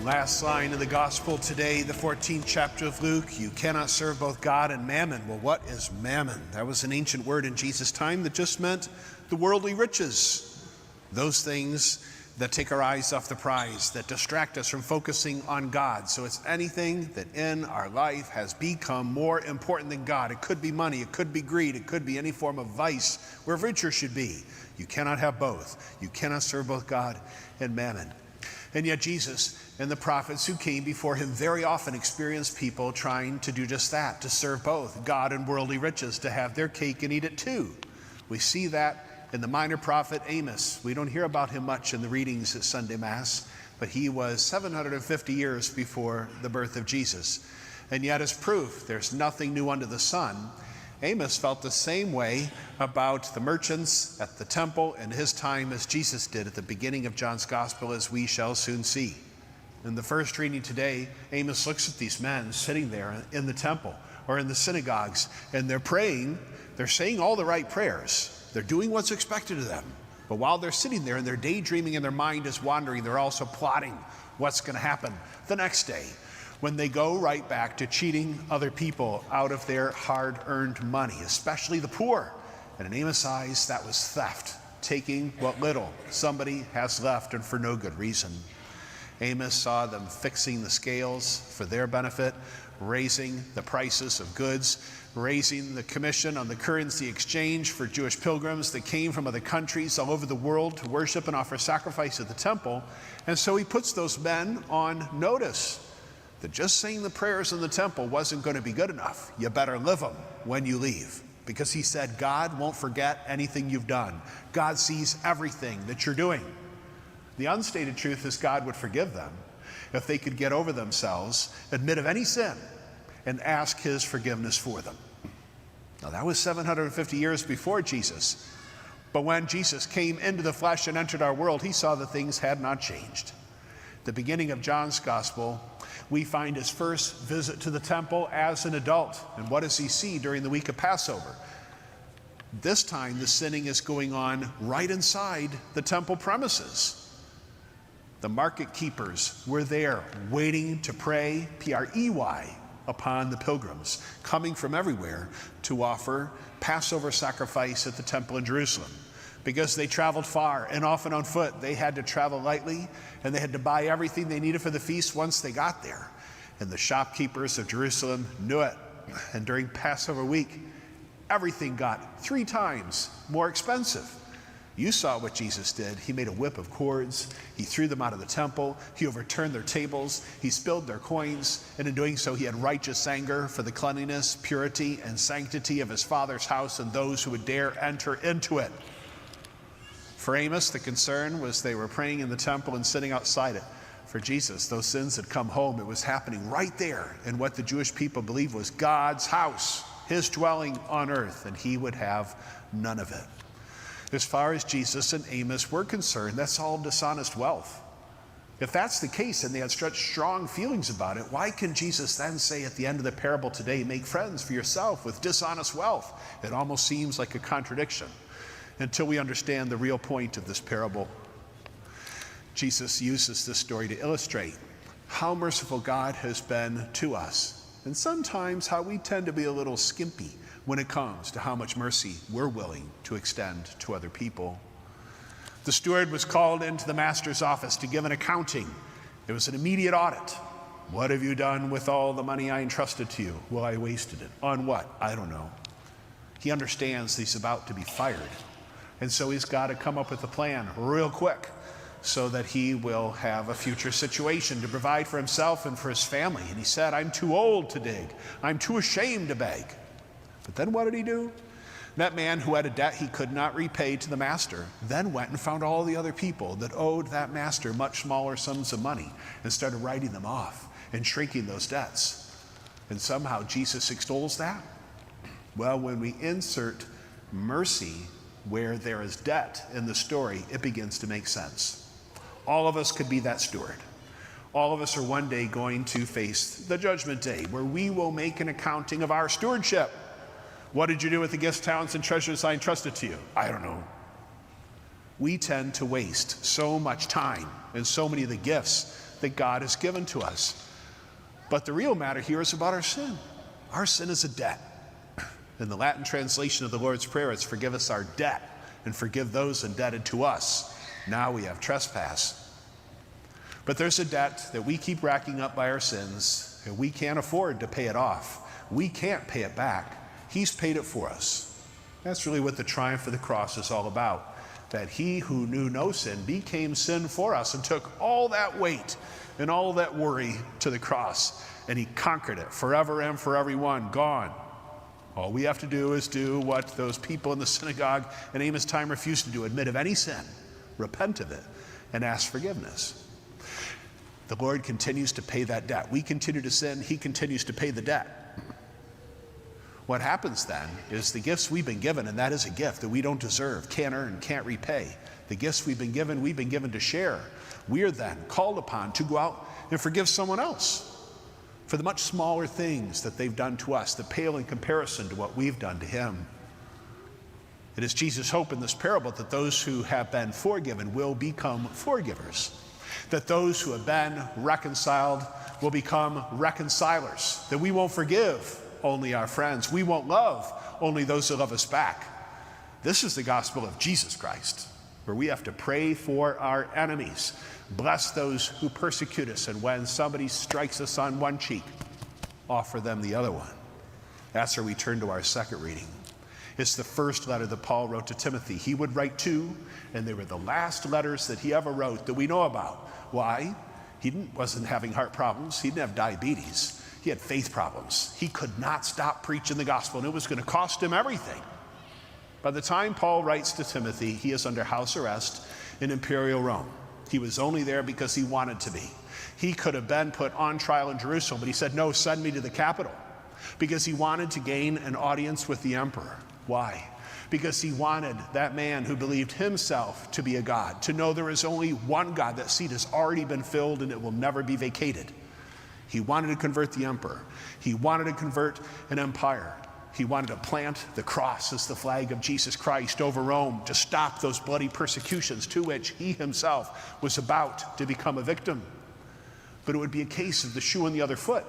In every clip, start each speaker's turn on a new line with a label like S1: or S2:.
S1: Last line of the gospel today, the 14th chapter of Luke. You cannot serve both God and mammon. Well, what is mammon? That was an ancient word in Jesus' time that just meant the worldly riches. Those things that take our eyes off the prize, that distract us from focusing on God. So it's anything that in our life has become more important than God. It could be money, it could be greed, it could be any form of vice where virtue should be. You cannot have both. You cannot serve both God and mammon. And yet Jesus and the prophets who came before him very often experienced people trying to do just that, to serve both God and worldly riches, to have their cake and eat it too. We see that in the minor prophet Amos. We don't hear about him much in the readings at Sunday Mass, but he was 750 years before the birth of Jesus. And yet as proof, there's nothing new under the sun. Amos felt the same way about the merchants at the temple in his time as Jesus did at the beginning of John's gospel, as we shall soon see. In the first reading today, Amos looks at these men sitting there in the temple or in the synagogues, and they're praying. They're saying all the right prayers. They're doing what's expected of them. But while they're sitting there and they're daydreaming and their mind is wandering, they're also plotting what's going to happen the next day, when they go right back to cheating other people out of their hard-earned money, especially the poor. And in Amos' eyes, that was theft, taking what little somebody has left and for no good reason. Amos saw them fixing the scales for their benefit, raising the prices of goods, raising the commission on the currency exchange for Jewish pilgrims that came from other countries all over the world to worship and offer sacrifice at the temple. And so he puts those men on notice that just saying the prayers in the temple wasn't going to be good enough. You better live them when you leave. Because he said, God won't forget anything you've done. God sees everything that you're doing. The unstated truth is God would forgive them if they could get over themselves, admit of any sin, and ask his forgiveness for them. Now that was 750 years before Jesus. But when Jesus came into the flesh and entered our world, he saw that things had not changed. The beginning of John's gospel, we find his first visit to the temple as an adult. And what does he see during the week of Passover? This time the sinning is going on right inside the temple premises. The market keepers were there waiting to pray, P-R-E-Y, upon the pilgrims coming from everywhere to offer Passover sacrifice at the temple in Jerusalem. Because they traveled far and often on foot, they had to travel lightly, and they had to buy everything they needed for the feast once they got there. And the shopkeepers of Jerusalem knew it. And during Passover week, everything got 3 times more expensive. You saw what Jesus did. He made a whip of cords. He threw them out of the temple. He overturned their tables. He spilled their coins. And in doing so, he had righteous anger for the cleanliness, purity, and sanctity of his Father's house and those who would dare enter into it. For Amos, the concern was they were praying in the temple and sitting outside it. For Jesus, those sins had come home. It was happening right there in what the Jewish people believed was God's house, his dwelling on earth, and he would have none of it. As far as Jesus and Amos were concerned, that's all dishonest wealth. If that's the case and they had such strong feelings about it, why can Jesus then say at the end of the parable today, make friends for yourself with dishonest wealth? It almost seems like a contradiction until we understand the real point of this parable. Jesus uses this story to illustrate how merciful God has been to us, and sometimes how we tend to be a little skimpy when it comes to how much mercy we're willing to extend to other people. The steward was called into the master's office to give an accounting. It was an immediate audit. What have you done with all the money I entrusted to you? Well, I wasted it. On what? I don't know. He understands that he's about to be fired. And so he's got to come up with a plan real quick so that he will have a future situation to provide for himself and for his family. And he said, I'm too old to dig. I'm too ashamed to beg. But then what did he do? That man who had a debt he could not repay to the master then went and found all the other people that owed that master much smaller sums of money and started writing them off and shrinking those debts. And somehow Jesus extols that. Well, when we insert mercy where there is debt in the story, it begins to make sense. All of us could be that steward. All of us are one day going to face the judgment day where we will make an accounting of our stewardship. What did you do with the gifts, talents, and treasures I entrusted to you? I don't know. We tend to waste so much time and so many of the gifts that God has given to us. But the real matter here is about our sin. Our sin is a debt. In the Latin translation of the Lord's Prayer, it's forgive us our debt and forgive those indebted to us. Now we have trespass. But there's a debt that we keep racking up by our sins, and we can't afford to pay it off. We can't pay it back. He's paid it for us. That's really what the triumph of the cross is all about. That he who knew no sin became sin for us and took all that weight and all that worry to the cross, and he conquered it forever and for everyone, gone. All we have to do is do what those people in the synagogue in Amos' time refused to do: admit of any sin, repent of it, and ask forgiveness. The Lord continues to pay that debt. We continue to sin, he continues to pay the debt. What happens then is the gifts we've been given, and that is a gift that we don't deserve, can't earn, can't repay. The gifts we've been given to share. We are then called upon to go out and forgive someone else for the much smaller things that they've done to us that pale in comparison to what we've done to him. It is Jesus' hope in this parable that those who have been forgiven will become forgivers, that those who have been reconciled will become reconcilers, that we won't forgive only our friends, we won't love only those who love us back. This is the gospel of Jesus Christ, where we have to pray for our enemies, bless those who persecute us, and when somebody strikes us on one cheek, offer them the other one. That's where we turn to our second reading. It's the first letter that Paul wrote to Timothy. He would write two, and they were the last letters that he ever wrote that we know about. Why? He wasn't having heart problems. He didn't have diabetes. He had faith problems. He could not stop preaching the gospel, and it was going to cost him everything. By the time Paul writes to Timothy, he is under house arrest in Imperial Rome. He was only there because he wanted to be. He could have been put on trial in Jerusalem, but he said, no, send me to the capital, because he wanted to gain an audience with the emperor. Why? Because he wanted that man who believed himself to be a god to know there is only one God. That seat has already been filled and it will never be vacated. He wanted to convert the emperor. He wanted to convert an empire. He wanted to plant the cross as the flag of Jesus Christ over Rome to stop those bloody persecutions to which he himself was about to become a victim. But it would be a case of the shoe on the other foot.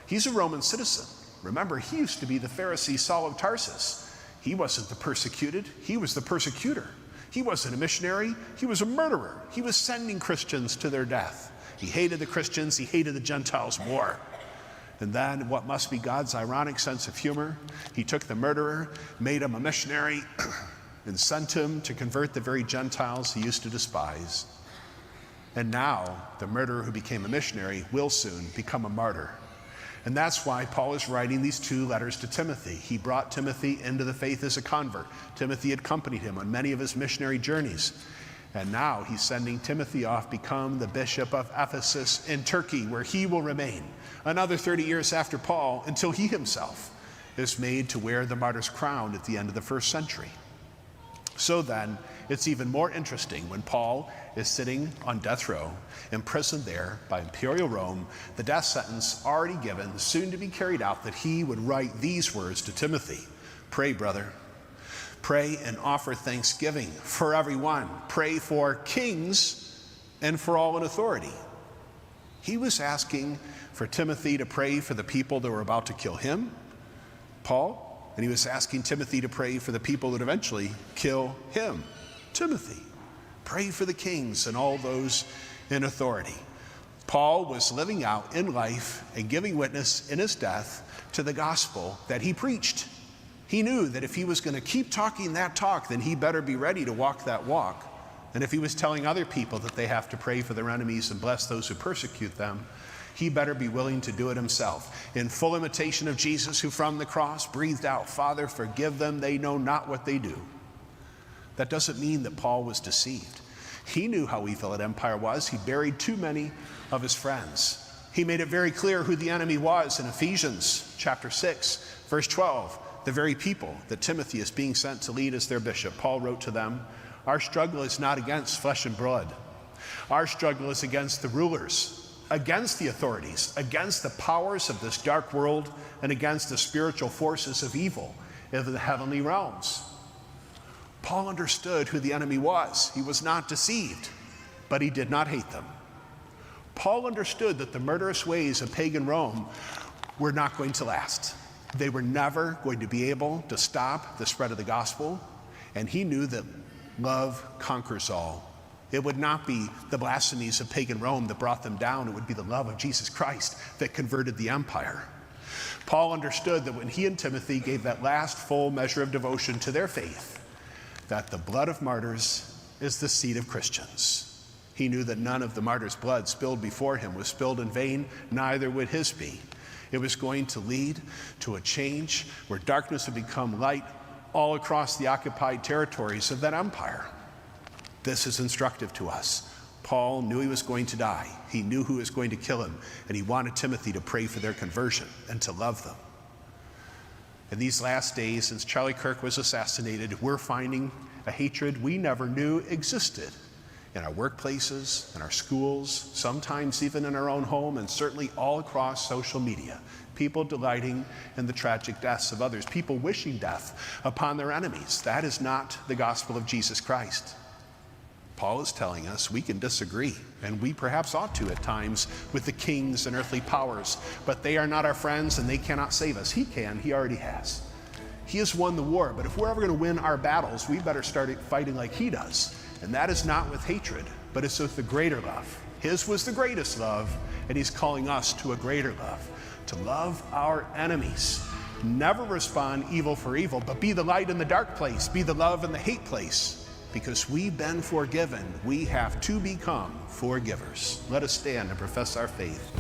S1: He's a Roman citizen. Remember, he used to be the Pharisee Saul of Tarsus. He wasn't the persecuted, he was the persecutor. He wasn't a missionary, he was a murderer. He was sending Christians to their death. He hated the Christians, he hated the Gentiles more. And then, what must be God's ironic sense of humor, he took the murderer, made him a missionary, and sent him to convert the very Gentiles he used to despise. And now, the murderer who became a missionary will soon become a martyr. And that's why Paul is writing these two letters to Timothy. He brought Timothy into the faith as a convert. Timothy had accompanied him on many of his missionary journeys. And now he's sending Timothy off, become the bishop of Ephesus in Turkey, where he will remain another 30 years after Paul, until he himself is made to wear the martyr's crown at the end of the first century. So then, it's even more interesting when Paul is sitting on death row, imprisoned there by Imperial Rome, the death sentence already given, soon to be carried out, that he would write these words to Timothy: pray, brother. Pray and offer thanksgiving for everyone. Pray for kings and for all in authority. He was asking for Timothy to pray for the people that were about to kill him, Paul, and he was asking Timothy to pray for the people that eventually kill him, Timothy. Pray for the kings and all those in authority. Paul was living out in life and giving witness in his death to the gospel that he preached. He knew that if he was going to keep talking that talk, then he better be ready to walk that walk. And if he was telling other people that they have to pray for their enemies and bless those who persecute them, he better be willing to do it himself, in full imitation of Jesus, who from the cross breathed out, "Father, forgive them, they know not what they do." That doesn't mean that Paul was deceived. He knew how evil an empire was. He buried too many of his friends. He made it very clear who the enemy was in Ephesians chapter 6, verse 12. The very people that Timothy is being sent to lead as their bishop. Paul wrote to them, "Our struggle is not against flesh and blood. Our struggle is against the rulers, against the authorities, against the powers of this dark world, and against the spiritual forces of evil in the heavenly realms." Paul understood who the enemy was. He was not deceived, but he did not hate them. Paul understood that the murderous ways of pagan Rome were not going to last. They were never going to be able to stop the spread of the gospel, and he knew that love conquers all. It would not be the blasphemies of pagan Rome that brought them down. It would be the love of Jesus Christ that converted the empire. Paul understood that when he and Timothy gave that last full measure of devotion to their faith, that the blood of martyrs is the seed of Christians. He knew that none of the martyrs' blood spilled before him was spilled in vain, neither would his be. It was going to lead to a change where darkness would become light all across the occupied territories of that empire. This is instructive to us. Paul knew he was going to die. He knew who was going to kill him, and he wanted Timothy to pray for their conversion and to love them. In these last days, since Charlie Kirk was assassinated, we're finding a hatred we never knew existed in our workplaces, in our schools, sometimes even in our own home, and certainly all across social media. People delighting in the tragic deaths of others, people wishing death upon their enemies. That is not the gospel of Jesus Christ. Paul is telling us we can disagree, and we perhaps ought to at times, with the kings and earthly powers, but they are not our friends and they cannot save us. He can, he already has. He has won the war, but if we're ever going to win our battles, we better start fighting like he does. And that is not with hatred, but it's with the greater love. His was the greatest love, and he's calling us to a greater love, to love our enemies. Never respond evil for evil, but be the light in the dark place, be the love in the hate place. Because we've been forgiven, we have to become forgivers. Let us stand and profess our faith.